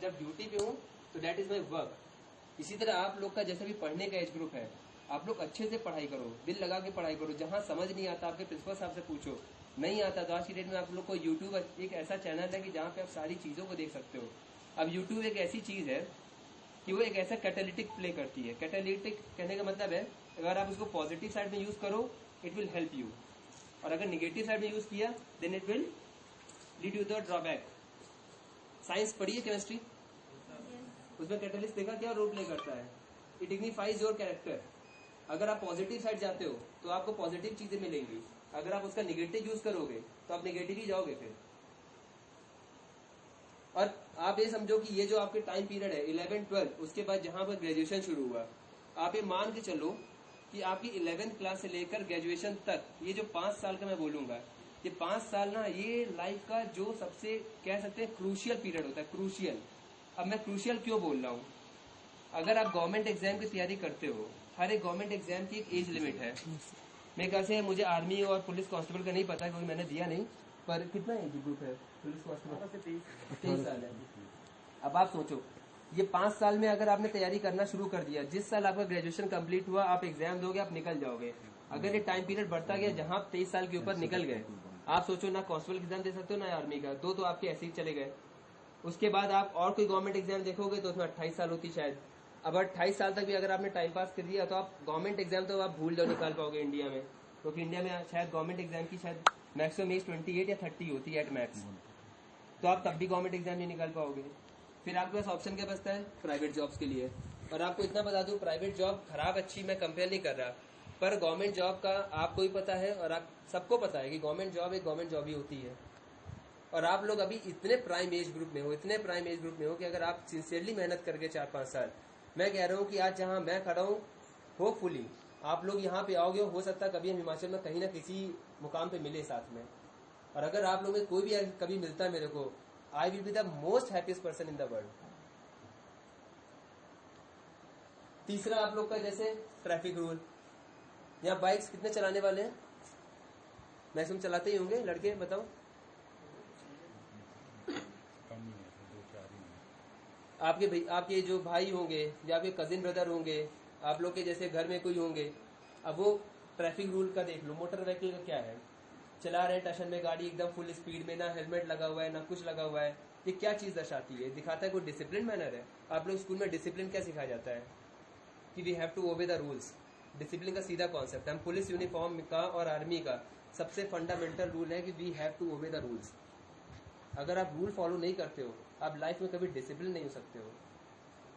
जब ड्यूटी पे हूँ तो दैट इज माई वर्क। इसी तरह आप लोग का जैसे भी पढ़ने का एज ग्रुप है, आप लोग अच्छे से पढ़ाई करो, दिल लगा के पढ़ाई करो। जहाँ समझ नहीं आता आपके प्रिंसिपल साहब से पूछो, नहीं आता तो आज की डेट में आप लोग को यूट्यूब एक ऐसा चैनल है कि जहाँ पे आप सारी चीज़ों को देख सकते हो। अब यूट्यूब एक ऐसी चीज़ है कि वो एक ऐसा कैटालिटिक प्ले करती है। कैटालिटिक कहने का मतलब है अगर आप उसको पॉजिटिव साइड में यूज़ करो इट विल हेल्प यू, और अगर निगेटिव साइड में यूज़ किया then it will lead you the drawback. Science पढ़िए केमिस्ट्री, उसमें कैटलिस्ट देखा क्या रोल प्ले करता है, इट डिग्निफाइज योर कैरेक्टर। अगर आप पॉजिटिव साइड जाते हो तो आपको पॉजिटिव चीजें मिलेंगी, अगर आप उसका निगेटिव यूज करोगे तो आप निगेटिव ही जाओगे फिर। और आप ये समझो कि ये जो आपके टाइम पीरियड है 11-12, उसके बाद जहां पर ग्रेजुएशन शुरू हुआ, आप ये मान के चलो कि आपकी 11th क्लास से लेकर ग्रेजुएशन तक ये जो 5 साल का मैं बोलूंगा, ये 5 साल ना ये लाइफ का जो सबसे कह सकते हैं क्रूशियल पीरियड होता है, क्रूशियल। अब मैं क्रूशियल क्यों बोल रहा हूँ, अगर आप गवर्नमेंट एग्जाम की तैयारी करते हो, हर एक गवर्नमेंट एग्जाम की एक एज लिमिट है। मेरे ख्याल से मुझे आर्मी और पुलिस कांस्टेबल का नहीं पता क्योंकि मैंने दिया नहीं, पर कितना एज ग्रुप है पुलिस कांस्टेबल? 23 साल है। अब आप सोचो ये 5 साल में अगर आपने तैयारी करना शुरू कर दिया, जिस साल आपका ग्रेजुएशन कंप्लीट हुआ आप एग्जाम दोगे, आप निकल जाओगे। अगर ये टाइम पीरियड बढ़ता गया जहां 23 साल के ऊपर निकल गए, आप सोचो ना कांस्टेबल एग्जाम दे सकते हो ना आर्मी का, दो तो आपके ऐसे ही चले गए। उसके बाद आप और कोई गवर्नमेंट एग्जाम देखोगे तो उसमें 28 साल होती शायद। अब 28 साल तक भी अगर आपने टाइम पास कर दिया तो आप गवर्नमेंट एग्जाम तो आप भूल जाओ निकाल पाओगे इंडिया में, क्योंकि इंडिया में शायद गवर्नमेंट एग्जाम की शायद मैक्सिमम एज 28 या 30 होती है एट मैक्स, तो आप तब भी गवर्नमेंट एग्जाम नहीं निकाल पाओगे। फिर आपके पास ऑप्शन क्या बचता है? प्राइवेट जॉब्स के लिए। और आपको इतना बता दूं, प्राइवेट जॉब खराब अच्छी मैं कंपेयर नहीं कर रहा, पर गवर्नमेंट जॉब का आपको ही पता है और आप सबको पता है कि गवर्नमेंट जॉब एक गवर्नमेंट जॉब ही होती है। और आप लोग अभी इतने प्राइम एज ग्रुप में हो, इतने प्राइम एज ग्रुप में हो कि अगर आप सिंसियरली मेहनत करके 4-5 साल, मैं कह रहा हूँ कि आज जहाँ मैं खड़ा हूँ होपफुली आप लोग यहाँ पे आओगे, हो सकता है कभी हम हिमाचल में कहीं ना किसी मुकाम पे मिले साथ में। और अगर आप लोग में कोई भी कभी मिलता है मेरे को, I will be the most happiest person in the world. तीसरा आप लोग का जैसे ट्रैफिक रूल, यहाँ बाइक्स कितने चलाने वाले हैं? मैक्सिमम चलाते ही होंगे लड़के, बताओ। आपके जो भाई होंगे या आपके कजिन ब्रदर होंगे, आप लोग के जैसे घर में कोई होंगे, अब वो ट्रैफिक रूल का देख लो, मोटर व्हीकल का क्या है, चला रहे हैं टशन में गाड़ी एकदम फुल स्पीड में, ना हेलमेट लगा हुआ है ना कुछ लगा हुआ है। ये क्या चीज दर्शाती है? दिखाता है कोई डिसिप्लिन मैनर है? आप लोग स्कूल में डिसिप्लिन क्या सिखाया जाता है कि we have to obey the rules. Discipline का सीधा कॉन्सेप्ट है, हम पुलिस यूनिफॉर्म का और आर्मी का सबसे फंडामेंटल रूल है कि we have to obey the rules. अगर आप रूल फॉलो नहीं करते हो आप लाइफ में कभी डिसिप्लिन नहीं हो सकते हो।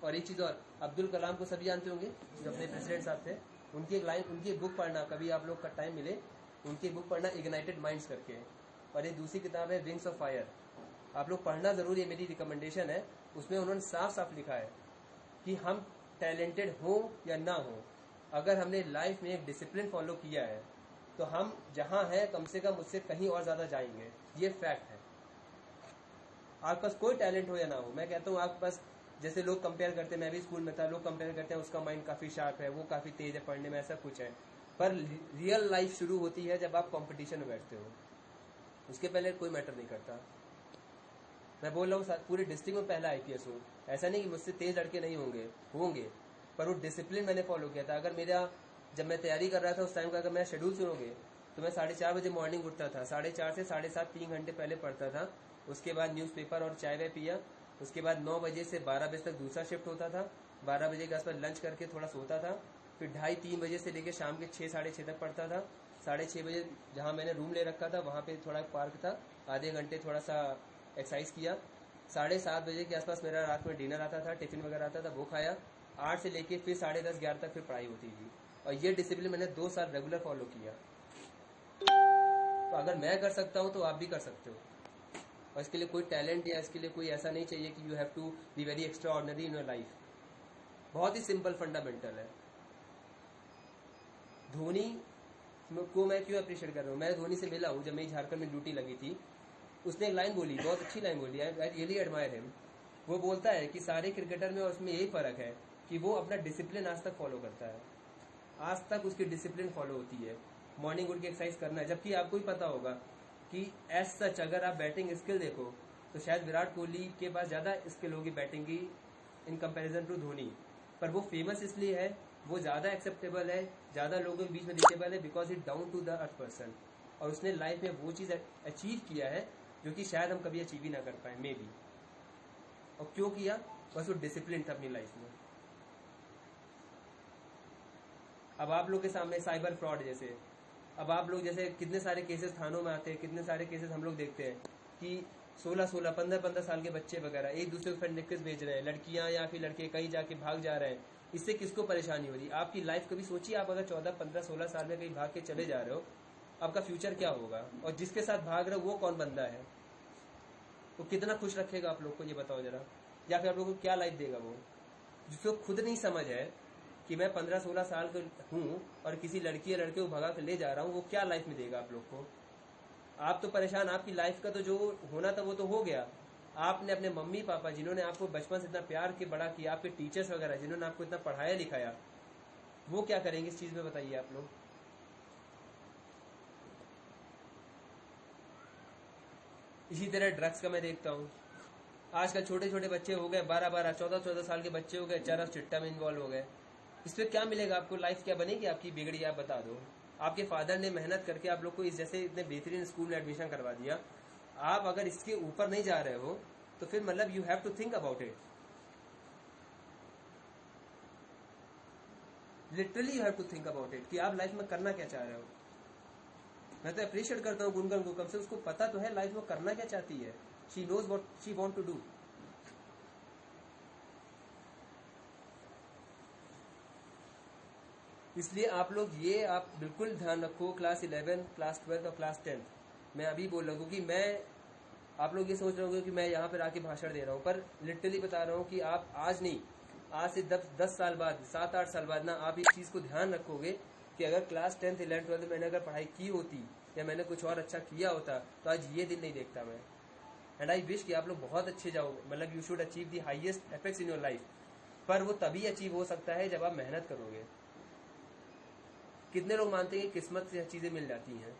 और एक चीज और, अब्दुल कलाम को सभी जानते होंगे जो अपने प्रेसिडेंट साहब थे, उनकी एक लाइन, उनकी एक बुक पढ़ना, कभी आप लोग का टाइम मिले उनकी बुक पढ़ना, इग्नाइटेड माइंड्स करके। और ये दूसरी किताब है विंग्स ऑफ फायर, आप लोग पढ़ना जरूर, ये मेरी रिकमेंडेशन है। उसमें उन्होंने साफ साफ लिखा है कि हम टैलेंटेड हो या ना हो, अगर हमने लाइफ में एक डिसिप्लिन फॉलो किया है तो हम जहां हैं कम से कम उससे कहीं और ज्यादा जाएंगे। ये फैक्ट है। आपके पास कोई टैलेंट हो या ना हो, मैं कहता हूँ आपके पास, जैसे लोग कंपेयर करते हैं, मैं भी स्कूल में था, लोग कंपेयर करते हैं उसका माइंड काफी शार्प है, वो काफी तेज है पढ़ने में, ऐसा कुछ है। पर रियल लाइफ शुरू होती है जब आप कंपटीशन में बैठते हो, उसके पहले कोई मैटर नहीं करता। मैं बोल रहा हूँ पूरे डिस्ट्रिक्ट में पहला IPS हूँ, ऐसा नहीं कि मुझसे तेज लड़के नहीं होंगे, पर वो डिसिप्लिन मैंने फॉलो किया था। अगर मेरा, जब मैं तैयारी कर रहा था उस टाइम का अगर मेरा शेड्यूल सुनोगे तो मैं 4:30 बजे मॉर्निंग उठता था, 4:30 से 7:30 3 घंटे पहले पढ़ता था, उसके बाद न्यूज़पेपर और चाय वाय पिया, उसके बाद 9 बजे से 12 बजे तक दूसरा शिफ्ट होता था, 12 बजे के आसपास लंच करके थोड़ा सोता था, फिर 2:30-3 बजे से लेकर शाम के 6-6:30 तक पढ़ता था। 6:30 बजे जहाँ मैंने रूम ले रखा था वहाँ पे थोड़ा पार्क था, आधे घंटे थोड़ा सा एक्सरसाइज किया। 7:30 बजे के आसपास मेरा रात में डिनर आता था, टिफिन वगैरह आता था, वो खाया। 8 से लेके फिर 10:30-11 तक फिर पढ़ाई होती थी। और ये डिसिप्लिन मैंने 2 साल रेगुलर फॉलो किया। तो अगर मैं कर सकता हूँ तो आप भी कर सकते हो। और इसके लिए कोई टैलेंट या इसके लिए कोई ऐसा नहीं चाहिए कि you have to be very extraordinary in your life. बहुत ही सिंपल फंडामेंटल है। धोनी को मैं क्यों अप्रिशिएट कर रहा हूँ, मैं धोनी से मिला हूँ जब मेरी झारखंड में ड्यूटी लगी थी। उसने एक लाइन बोली, बहुत अच्छी लाइन बोली, आई रियली एडमायर हिम। वो बोलता है कि सारे क्रिकेटर में और उसमें यही फर्क है कि वो अपना डिसिप्लिन आज तक फॉलो करता है, आज तक उसकी डिसिप्लिन फॉलो होती है, मॉर्निंग उठ के एक्सरसाइज करना है। जबकि आपको ही पता होगा कि एज सच अगर आप बैटिंग स्किल देखो तो शायद विराट कोहली के पास ज़्यादा स्किल होगी बैटिंग की इन कंपैरिजन टू धोनी, पर वो फेमस इसलिए है, वो ज़्यादा एक्सेप्टेबल है, ज़्यादा लोगों के बीच में रीचेबल है, because it down to the earth person, और उसने लाइफ में वो चीज़ अचीव किया है जो कि शायद हम कभी अचीव ही ना कर पाए, मे बी। और क्यों किया? बस वो डिसिप्लिन था अपनी लाइफ में। अब आप लोग के सामने साइबर फ्रॉड जैसे, अब आप लोग जैसे कितने सारे केसेस थानों में आते हैं, कितने सारे केसेस हम लोग देखते हैं कि 16-16, 15-15 साल के बच्चे वगैरह एक दूसरे को फ्रेंड रिक्वेस्ट भेज रहे हैं, लड़कियां या फिर लड़के कहीं जाके भाग जा रहे हैं। इससे किसको परेशानी हो रही है? आपकी लाइफ कभी सोचिए, आप अगर 14, 15, 16 साल में कहीं भाग के चले जा रहे हो, आपका फ्यूचर क्या होगा? और जिसके साथ भाग रहे हो वो कौन बंदा है? वो कितना खुश रखेगा आप लोग को, ये बताओ जरा। या फिर आप लोग को क्या लाइफ देगा वो, जिसको खुद नहीं समझ है कि मैं 15-16 साल का हूँ और किसी लड़की या लड़के को भगा कर ले जा रहा हूँ, वो क्या लाइफ में देगा आप लोग को? आप तो परेशान, आपकी लाइफ का तो जो होना था वो तो हो गया। आपने अपने मम्मी पापा जिन्होंने आपको बचपन से इतना प्यार के बड़ा किया, आपके टीचर्स वगैरह जिन्होंने आपको इतना पढ़ाया लिखाया, वो क्या करेंगे इस चीज में, बताइए आप लोग। इसी तरह ड्रग्स का मैं देखता हूँ, आजकल छोटे छोटे बच्चे हो गए, 12-12, 14-14 साल के बच्चे हो गए, चरस चिट्टा में इन्वॉल्व हो गए। इस पर क्या मिलेगा आपको? लाइफ क्या बनेगी आपकी, बिगड़ी? आप बता दो। आपके फादर ने मेहनत करके आप लोग को इस जैसे इतने बेहतरीन स्कूल में एडमिशन करवा दिया, आप अगर इसके ऊपर नहीं जा रहे हो तो फिर मतलब you have to think about it, literally you have to think about it कि आप लाइफ में करना क्या चाह रहे हो। मैं तो अप्रिशिएट करता हूँ गुनगन को, कम से उसको पता तो है लाइफ में करना क्या चाहती है। She knows what she want to do. इसलिए आप लोग ये आप बिल्कुल ध्यान रखो, क्लास 11, क्लास 12 और क्लास 10 मैं अभी बोल रहा हूँ कि मैं, आप लोग ये सोच रहे होंगे कि मैं यहाँ पर आके भाषण दे रहा हूँ, पर लिटरली बता रहा हूँ कि आप आज नहीं, आज से 10 साल बाद, 7-8 साल बाद ना, आप इस चीज़ को ध्यान रखोगे कि अगर क्लास 10, 11, 12 मैंने अगर पढ़ाई की होती या मैंने कुछ और अच्छा किया होता तो आज ये दिन नहीं देखता मैं। एंड आई विश कि आप लोग बहुत अच्छे जाओ, मतलब you should achieve the highest apex in your life, पर वो तभी अचीव हो सकता है जब आप मेहनत करोगे। कितने लोग मानते हैं कि किस्मत से चीजें मिल जाती हैं?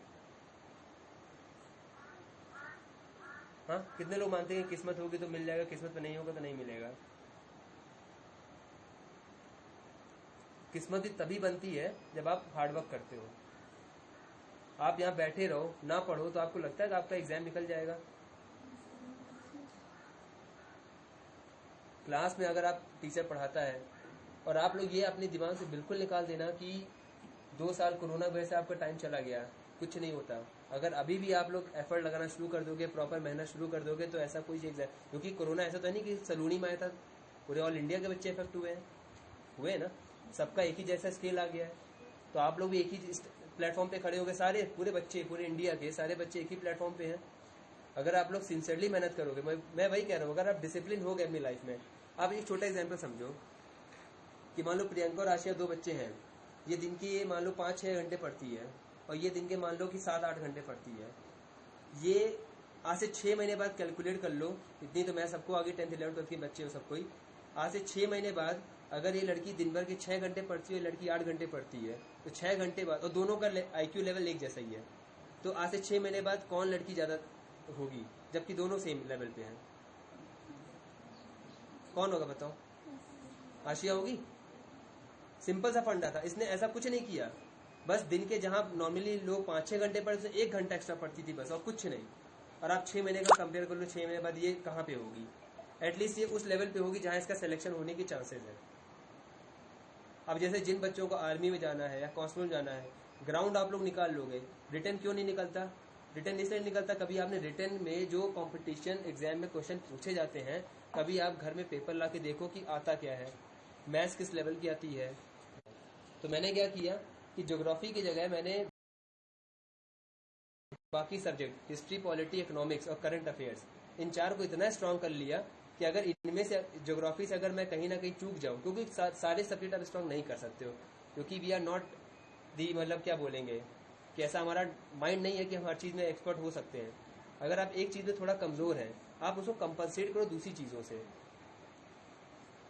हाँ, कितने लोग मानते हैं कि किस्मत होगी तो मिल जाएगा, किस्मत में नहीं होगा तो नहीं मिलेगा? किस्मत भी तभी बनती है जब आप हार्डवर्क करते हो। आप यहाँ बैठे रहो ना पढ़ो तो आपको लगता है कि आपका एग्जाम निकल जाएगा? क्लास में अगर आप टीचर पढ़ाता है और आप लोग ये अपने दिमाग से बिल्कुल निकाल देना कि 2 साल कोरोना वजह से आपका टाइम चला गया, कुछ नहीं होता। अगर अभी भी आप लोग एफर्ट लगाना शुरू कर दोगे, प्रॉपर मेहनत शुरू कर दोगे, तो ऐसा कोई एग्जाम, क्योंकि कोरोना ऐसा तो नहीं कि सलूनी में आया था, पूरे ऑल इंडिया के बच्चे इफेक्ट हुए ना, सबका एक ही जैसा स्केल आ गया है। तो आप लोग भी एक ही प्लेटफॉर्म पे खड़े हो गए, सारे पूरे बच्चे, पूरे इंडिया के सारे बच्चे एक ही प्लेटफॉर्म पे हैं। अगर आप लोग सिंसियरली मेहनत करोगे, मैं वही कह रहा हूँ, अगर आप डिसिप्लिन हो गए अपनी लाइफ में। आप एक छोटा एग्जाम्पल समझो कि मान लो प्रियंका और आशिया 2 बच्चे हैं, ये दिन की मान लो 5-6 घंटे पढ़ती है और ये दिन के मान लो कि 7-8 घंटे पढ़ती है। ये आज से 6 महीने बाद कैलकुलेट कर लो, इतनी तो मैं सबको आगे 10th 11th 12th के बच्चे हो सबको ही, आज से 6 महीने बाद अगर ये लड़की दिन भर के 6 घंटे पढ़ती है, लड़की 8 घंटे पढ़ती है, तो 6 घंटे बाद, और दोनों का IQ लेवल एक जैसा ही है, तो आज से 6 महीने बाद कौन लड़की ज्यादा होगी, जबकि दोनों सेम लेवल पे हैं? कौन होगा बताओ? आशिया होगी। सिंपल सा फंडा था, इसने ऐसा कुछ नहीं किया, बस दिन के जहां नॉर्मली लोग 5-6 घंटे पढ़ते, 1 घंटा एक्स्ट्रा पढ़ती थी बस, और कुछ नहीं। और आप 6 महीने का कंपेयर कर लो, 6 महीने बाद ये कहाँ पे होगी? एटलीस्ट ये उस लेवल पे होगी जहां इसका सिलेक्शन होने की चांसेस है। अब जैसे जिन बच्चों को आर्मी में जाना है या कांस्टेबल जाना है, ग्राउंड आप लोग निकाल लोगे, रिटर्न क्यों नहीं निकलता? रिटर्न इसलिए निकलता, कभी आपने रिटर्न में जो कंपटीशन एग्जाम में क्वेश्चन पूछे जाते हैं, कभी आप घर में पेपर ला के देखो कि आता क्या है, मैथ्स किस लेवल की आती है। तो मैंने क्या किया कि ज्योग्राफी की जगह मैंने बाकी सब्जेक्ट, हिस्ट्री, पॉलिटी, इकोनॉमिक्स और करंट अफेयर्स, इन 4 को इतना स्ट्रांग कर लिया कि अगर इनमें से ज्योग्राफी से अगर मैं कहीं ना कहीं चूक जाऊं, क्योंकि सारे सब्जेक्ट आप स्ट्रांग नहीं कर सकते हो, क्योंकि वी आर नॉट दी, मतलब क्या बोलेंगे कि ऐसा हमारा माइंड नहीं है कि हम हर चीज़ में एक्सपर्ट हो सकते हैं। अगर आप एक चीज़ में थोड़ा कमज़ोर हैं, आप उसको कंपनसेट करो दूसरी चीज़ों से।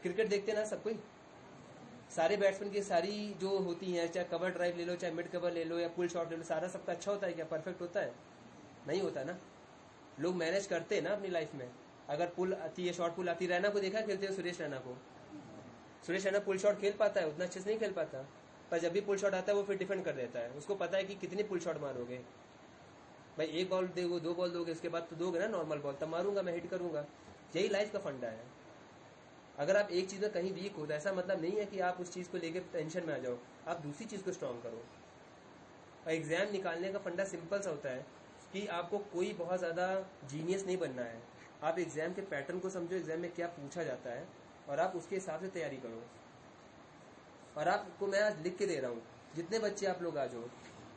क्रिकेट देखते ना सब कोई, सारे बैट्समैन की सारी जो होती हैं, चाहे कवर ड्राइव ले लो, चाहे मिड कवर ले लो या पुल शॉट ले लो, सारा सबका अच्छा होता है क्या? परफेक्ट होता है? नहीं होता ना। लोग मैनेज करते हैं ना अपनी लाइफ में। अगर पुल आती है, शॉर्ट पुल आती है, रैना को देखा खेलते हुए, सुरेश रैना को? सुरेश रैना पुल शॉट खेल पाता है? उतना अच्छे से नहीं खेल पाता, पर जब भी पुल शॉट आता है वो फिर डिफेंड कर देता है। उसको पता है कि कितनी पुल शॉट मारोगे भाई, एक बॉल दोगे, 2 बॉल दोगे, उसके बाद तो दोगे ना नॉर्मल बॉल, तब मारूंगा मैं, हिट करूंगा। यही लाइफ का फंडा है। अगर आप एक चीज में कहीं वीक हो तो ऐसा मतलब नहीं है कि आप उस चीज को लेकर टेंशन में आ जाओ, आप दूसरी चीज को स्ट्रॉन्ग करो। और एग्जाम निकालने का फंडा सिंपल सा होता है कि आपको कोई बहुत ज्यादा जीनियस नहीं बनना है। आप एग्जाम के पैटर्न को समझो, एग्जाम में क्या पूछा जाता है, और आप उसके हिसाब से तैयारी करो। और आपको मैं आज लिख के दे रहा हूँ, जितने बच्चे आप लोग आ जाओ,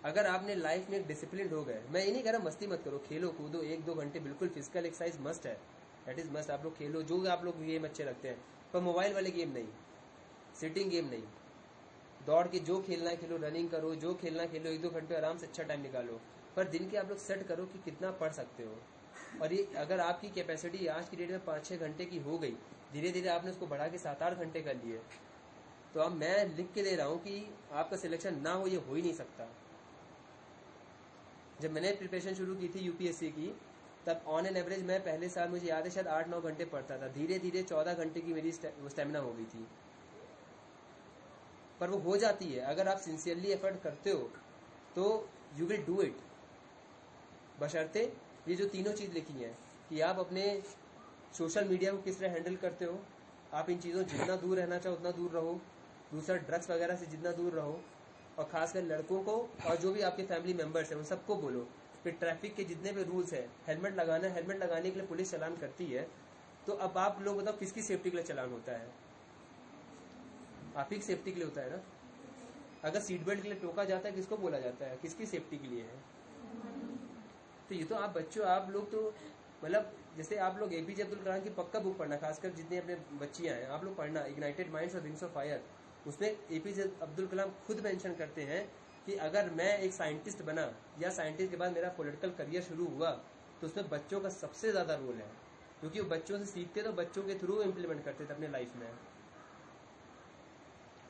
अगर आपने लाइफ में डिसिप्लिन हो गए, मैं ये नहीं कह रहा मस्ती मत करो, खेलो कूदो 1-2 घंटे, बिल्कुल फिजिकल एक्सरसाइज मस्ट है, दैट इज मस्ट। आप लोग खेलो जो आप लोग गेम अच्छे लगते हैं, पर मोबाइल वाले गेम नहीं, सिटिंग गेम नहीं। दौड़ के जो खेलना है खेलो, रनिंग करो, जो खेलना है खेलो, 1-2 घंटे आराम से अच्छा टाइम निकालो। पर दिन के आप लोग सेट करो कि कितना पढ़ सकते हो। और ये अगर आपकी कैपेसिटी आज की डेट में 5-6 घंटे की हो गई, धीरे धीरे आपने उसको बढ़ा के 7-8 घंटे कर लिए, तो अब मैं लिख के दे रहा हूँ कि आपका सिलेक्शन ना हो, ये हो ही नहीं सकता। जब मैंने प्रिपरेशन शुरू की थी यूपीएससी की, तब ऑन एन एवरेज मैं पहले साल, मुझे याद है, शायद 8-9 घंटे पढ़ता था। धीरे धीरे 14 घंटे की मेरी स्टेमिना हो गई थी। पर वो हो जाती है अगर आप सिंसियरली एफर्ट करते हो, तो यू विल डू इट। बशर्ते ये जो तीनों चीज लिखी है कि आप अपने सोशल मीडिया को किस तरह हैंडल करते हो, आप इन चीज़ों जितना दूर रहना चाहो उतना दूर रहो, दूसरा ड्रग्स वगैरह से जितना दूर रहो, और खासकर लड़कों को और जो भी आपके फैमिली मेंबर्स हैं उन सबको बोलो। फिर ट्रैफिक के जितने भी रूल्स हैं, हेलमेट लगाना, हेलमेट लगाने के लिए पुलिस चालान करती है, तो अब आप लोग बताओ किसकी सेफ्टी के लिए चालान होता है? आप ही की सेफ्टी के लिए होता है ना। अगर सीट बेल्ट के लिए टोका जाता है, किसको बोला जाता है? किसकी सेफ्टी के लिए है? तो ये तो आप बच्चों, आप लोग तो मतलब जैसे आप लोग एपीजे अब्दुल कलाम की पक्का बुक पढ़ना, खासकर जितने अपने बच्चियां हैं आप लोग पढ़ना, इग्नाइटेड माइंड्स और विंग्स ऑफ फायर। उसमें एपीजे अब्दुल कलाम खुद मेंशन करते हैं कि अगर मैं एक साइंटिस्ट बना या साइंटिस्ट के बाद मेरा पॉलिटिकल करियर शुरू हुआ, तो उसमें बच्चों का सबसे ज्यादा रोल है, क्योंकि वो बच्चों से सीखते तो बच्चों के थ्रू इम्प्लीमेंट करते थे अपने लाइफ में।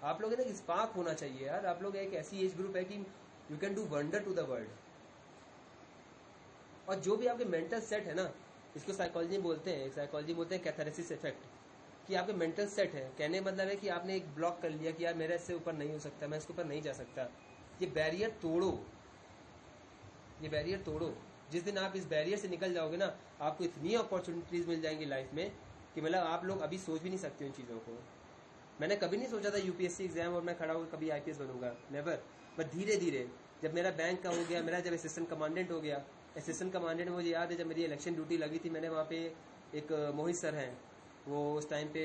आप लोग ना स्पार्क होना चाहिए यार, आप लोग एक ऐसी एज ग्रुप है कि you can do wonder to the world. और जो भी आपके मेंटल सेट है ना, इसको साइकोलॉजी बोलते हैं, साइकोलॉजी बोलते हैं कैथारसिस इफेक्ट, कि आपके मेंटल सेट है। कहने मतलब है कि आपने एक ब्लॉक कर लिया कि यार मेरे इससे ऊपर नहीं हो सकता, मैं इसके ऊपर नहीं जा सकता। ये बैरियर तोड़ो, ये बैरियर तोड़ो। जिस दिन आप इस बैरियर से निकल जाओगे ना, आपको इतनी अपॉर्चुनिटीज मिल जाएंगी लाइफ में कि मतलब आप लोग अभी सोच भी नहीं सकते उन चीज़ों को। मैंने कभी नहीं सोचा था यूपीएससी एग्जाम और मैं खड़ा होकर कभी आईपीएस बनूंगा, नेवर। बट धीरे धीरे जब मेरा बैंक का हो गया, मेरा जब असिस्टेंट कमांडेंट हो गया, असिस्टेंट कमांडेंट मुझे याद है जब मेरी इलेक्शन ड्यूटी लगी थी, मैंने वहाँ पे एक मोहित सर हैं, वो उस टाइम पे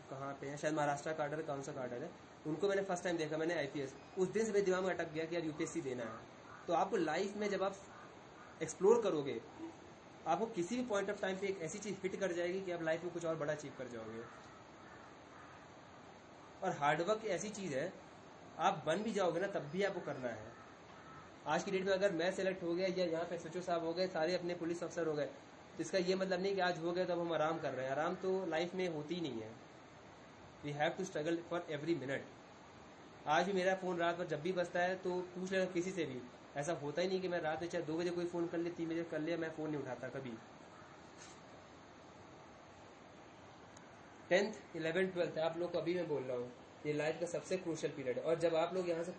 कहाँ पे है, शायद महाराष्ट्र का आर्डर, कौन सा आर्डर है, उनको मैंने फर्स्ट टाइम देखा, मैंने आईपीएस। उस दिन से मेरे दिमाग में अटक गया कि यार यूपीएससी देना है। तो आपको लाइफ में जब आप एक्सप्लोर करोगे, आपको किसी भी पॉइंट ऑफ टाइम पे एक ऐसी चीज हिट कर जाएगी कि आप लाइफ में कुछ और बड़ा अचीव कर जाओगे। और हार्डवर्क ऐसी चीज है, आप बन भी जाओगे ना तब भी आपको करना है। आज की डेट में अगर मैं सेलेक्ट हो गया या यहाँ पे एसएचओ साहब हो गए, सारे अपने पुलिस अफसर हो गए, तो इसका ये मतलब नहीं कि आज हो गए तो अब हम आराम कर रहे हैं। आराम तो लाइफ में होती ही नहीं है। We have to struggle for every minute. आज भी मेरा फोन रात भर जब भी बजता है तो पूछ लेना किसी से भी, ऐसा होता ही नहीं कि मैं रात में चाहे 2 बजे कोई फोन कर ले, 3 बजे कर लिया, मैं फोन नहीं उठाता कभी। 10th 11th 12th आप लोग को अभी मैं बोल रहा हूँ, ये लाइफ का सबसे क्रूशियल पीरियड है। और जब आप लोग यहाँ से